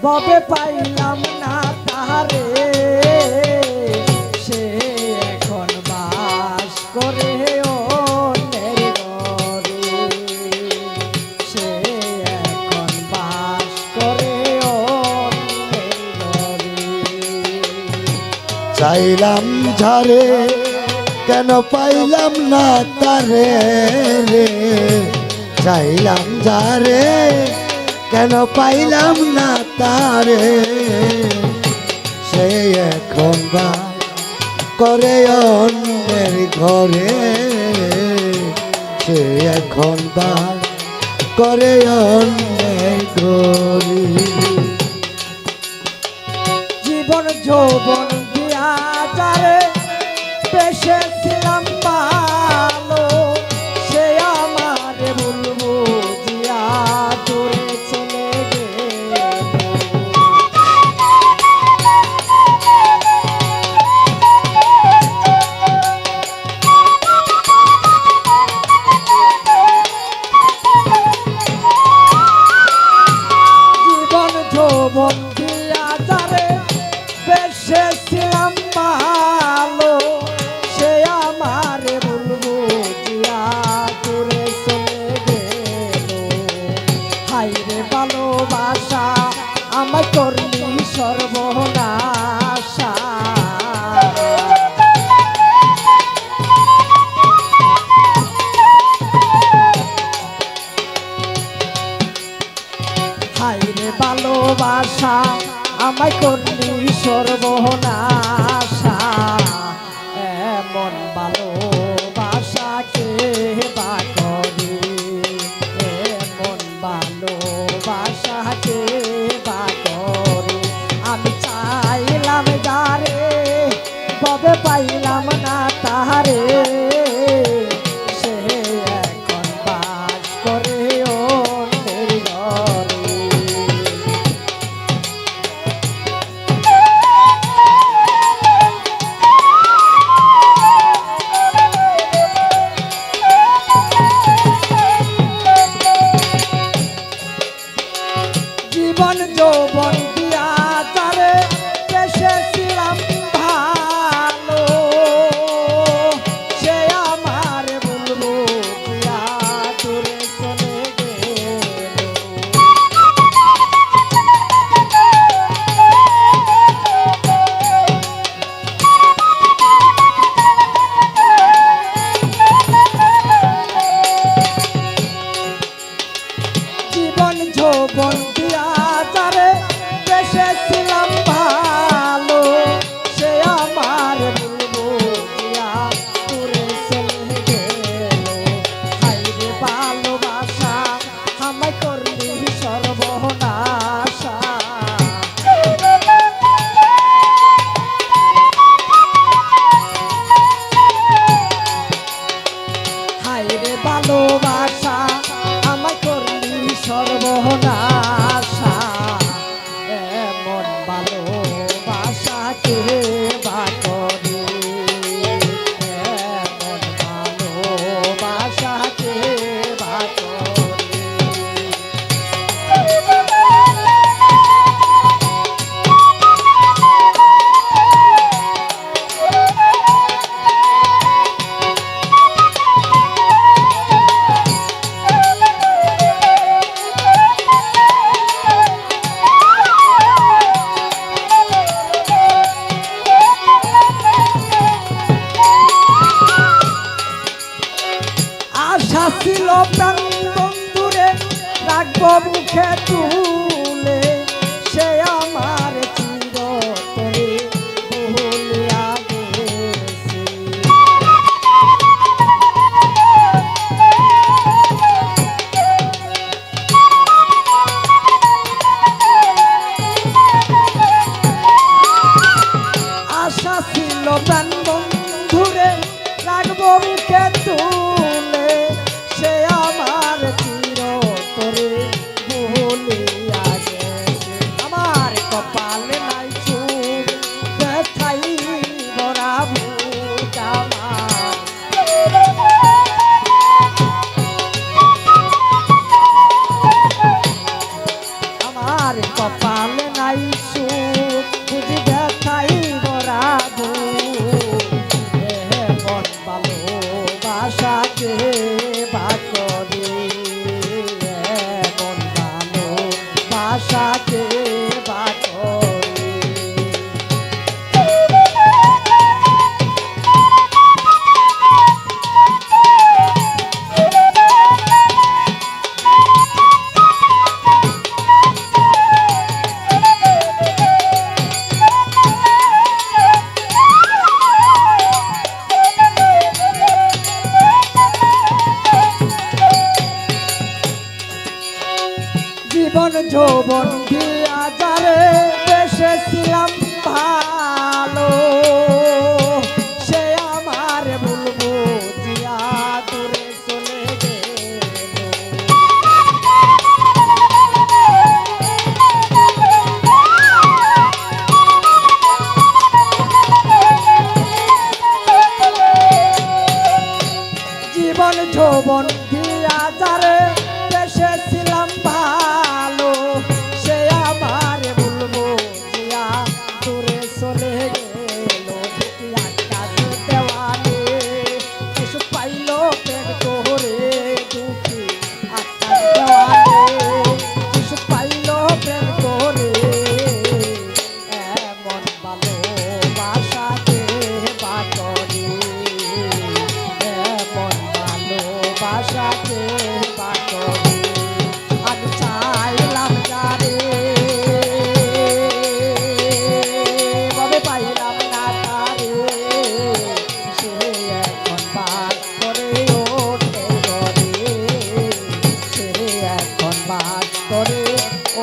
ববে পাইলাম না তাহারে, সে এখন বাস করে অন্যের ঘরে, সে এখন বাস করে অন্যের ঘরে। চাইলাম ঝারে কেন পাইলাম না তারে রে, চাইলাম ঝারে কেন পাইলাম না তারে, সে এখন বাস করে অন্যের ঘরে, সে এখন বাস করে অন্যের ঘরে। জীবন যৌবন দিয়া যারে বেসেছিলাম ভালো, সে আমার ভুল বুঝিয়া দূরে চলে গেল। জীবন যৌবন দিয়া যারে বেসেছিলাম ভালো, সে আমার ভুল বুঝিয়া দূরে চলে গেল। হায়রে ভালোবাসা আমায় করলি সর্বনাশা, হায়রে ভালোবাসা আমায় করলি সর্বনাশা। এমন ভালোবাসা কে বা করে, এমন ভালোবাসা কে বা করে। আমি চাইলাম যারে ববে পাইলাম না তাহারে, সে এখন বাস করে অন্যের ঘরে। জীবন যৌবন দিয়া তারে বেসেছিলাম ভালো, সে আমার ভুল বুঝিয়া দূরে চলে গেল। জীবন যৌবন দিয়া যারে বেসেছিলাম ভালো, সে আমার ভুল বুঝিয়া দূরে চলে গেল। হায়রে ভালোবাসা আমায় করলি সর্বনাশা। হায়রে ভালোবাসা আমায় করলি সর্বনাশা। এমন ভালোবাসা কে বা করে, এমন ভালোবাসা কে বা করে। আশা ছিল প্রাণ বন্ধুরে রাখবো মুখে তুলে, সে আমার চিরতরে ভুলিয়া গেছে। আশা ছিল প্রাণ বন্ধুরে রাখবো মুখে তুলে, সে আমার চিরতরে ভুলিয়া গেছে। আমার কপালে নাই চুল, ব্যথাই ভরা বুক আমার। আমার কপালে নাই সুখ বুঝি ব্যথাই ভরা বুক এমন ভালোবাসাকে বাকরে এমন ভালোবাসাকে বাকরে জীবন যৌবন দিয়া যারে বেসেছিলাম ভালো সে আমার ভুলবো জিয়া দূরে চলে গেল জীবন যৌবন দিয়া যারে বেসেছিলাম ভালো সে আমার ভুলবো জিয়া দূরে চলে গেল আকাশ দেওয়ালে কিছু পাইল প্রেম করে দুঃখী আকাশ দেওয়ালে কিছু পাইল প্রেম করে এমন ভালোবাসাকে বাকরে এমন ভালোবাসাকে বাকরে আমি চাইলাম যারে ভাবে পাইলাম না তারে সে এখন বাস করে ওঠে ঘরে সে এখন বাস করে ও